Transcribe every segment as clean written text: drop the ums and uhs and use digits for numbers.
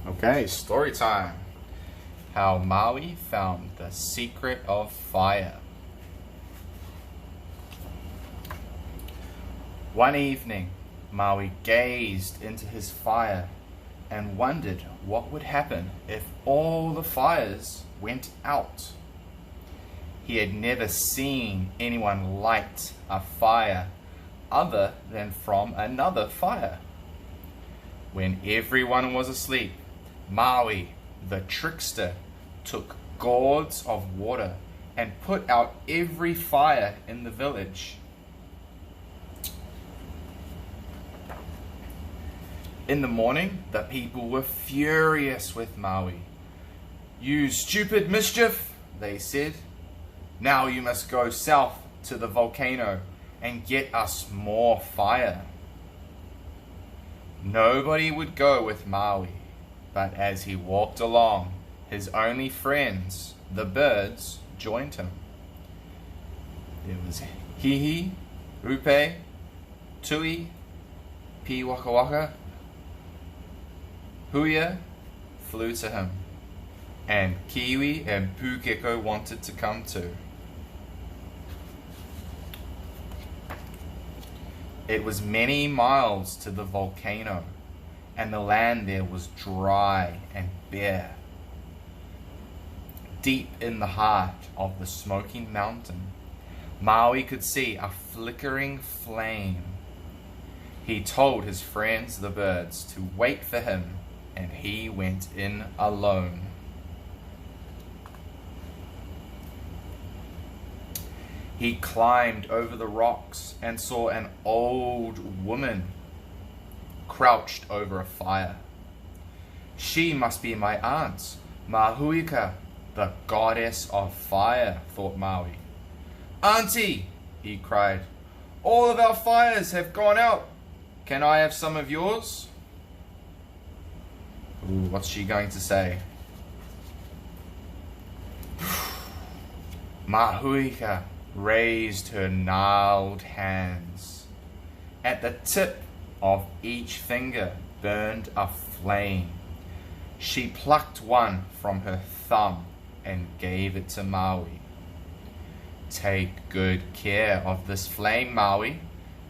Okay, story time. How Maui found the secret of fire. One evening, Maui gazed into his fire and wondered what would happen if all the fires went out. He had never seen anyone light a fire other than from another fire. When everyone was asleep, Maui, the trickster, took gourds of water and put out every fire in the village. In the morning, the people were furious with Maui. "You stupid mischief," they said. "Now you must go south to the volcano and get us more fire." Nobody would go with Maui, but as he walked along, his only friends, the birds, joined him. There was Hihi, Rupe, Tui, Pi Waka Waka. Huia flew to him, and Kiwi and Pukeko wanted to come too. It was many miles to the volcano, and the land there was dry and bare. Deep in the heart of the smoking mountain, Maui could see a flickering flame. He told his friends the birds to wait for him, and he went in alone. He climbed over the rocks and saw an old woman crouched over a fire. "She must be my aunt, Mahuika, the goddess of fire," thought Maui. "Auntie," he cried, "all of our fires have gone out. Can I have some of yours?" Ooh, what's she going to say? Mahuika raised her gnarled hands. At the tip of each finger burned a flame. She plucked one from her thumb and gave it to Maui. "Take good care of this flame, Maui.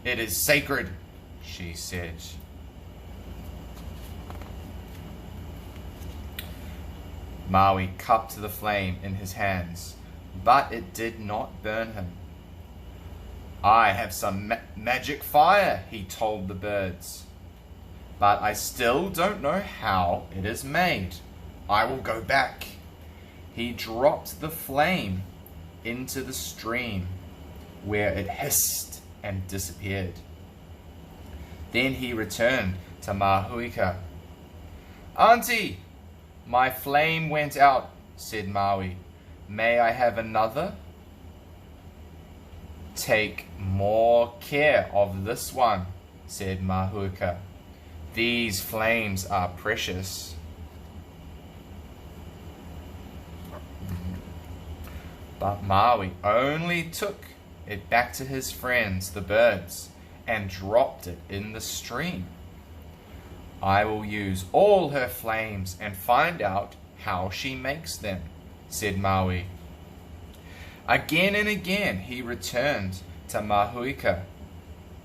It is sacred," she said. Maui cupped the flame in his hands, but it did not burn him. "I have some magic fire," he told the birds, "but I still don't know how it is made. I will go back." He dropped the flame into the stream, where it hissed and disappeared. Then he returned to Mahuika. "Auntie, my flame went out," said Maui. "May I have another?" "Take more care of this one," said Mahuika. "These flames are precious." But Maui only took it back to his friends, the birds, and dropped it in the stream. "I will use all her flames and find out how she makes them," said Maui. Again and again he returned to Mahuika.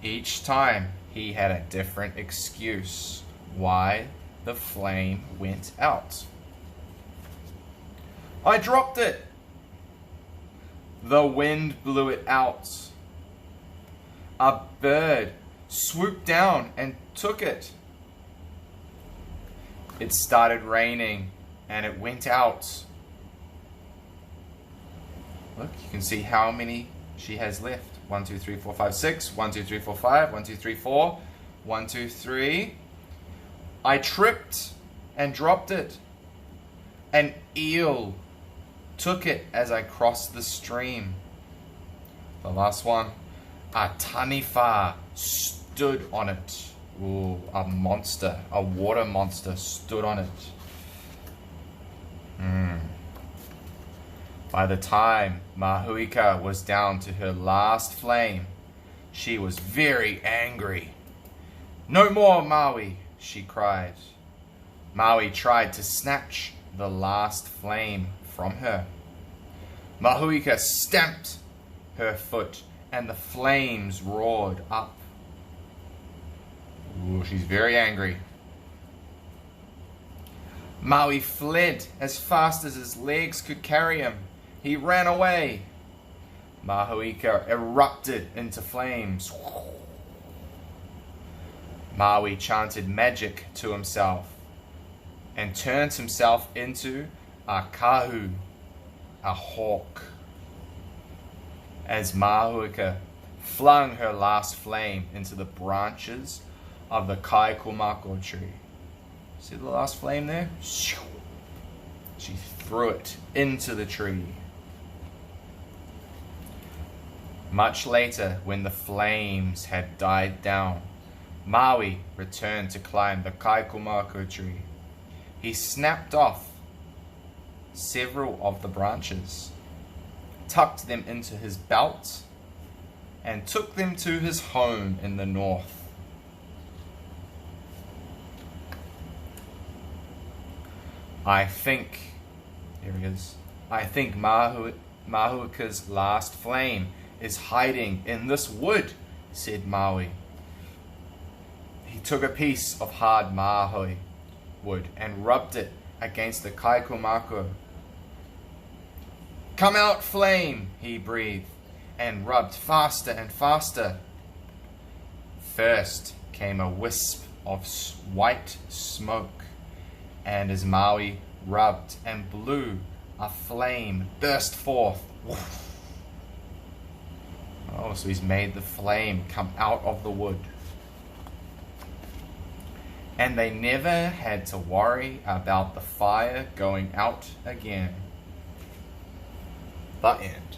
Each time he had a different excuse why the flame went out. "I dropped it. The wind blew it out. A bird swooped down and took it. It started raining and it went out." Look, you can see how many she has left. 1, 2, 3, 4, 5, 6. 1, 2, 3, 4, 5. 1, 2, 3, 4. 1, 2, 3. "I tripped and dropped it. An eel took it as I crossed the stream." The last one. "A taniwha stood on it." Ooh, a monster, a water monster stood on it. By the time Mahuika was down to her last flame, she was very angry. "No more, Maui," she cried. Maui tried to snatch the last flame from her. Mahuika stamped her foot and the flames roared up. Ooh, she's very angry. Maui fled as fast as his legs could carry him. He ran away. Mahuika erupted into flames. Maui chanted magic to himself and turned himself into a kahu, a hawk. As Mahuika flung her last flame into the branches of the kaikumako tree. See the last flame there? She threw it into the tree. Much later, when the flames had died down, Maui returned to climb the kaikumako tree. He snapped off several of the branches, tucked them into his belt, and took them to his home in the north. I think Mahuika's last flame is hiding in this wood, said Maui. He took a piece of hard mahui wood and rubbed it against the kaikumako. Come out, flame, he breathed, and rubbed faster and faster. First came a wisp of white smoke, and as Maui rubbed and blew, a flame burst forth. Oh, so he's made the flame come out of the wood. And they never had to worry about the fire going out again. The end.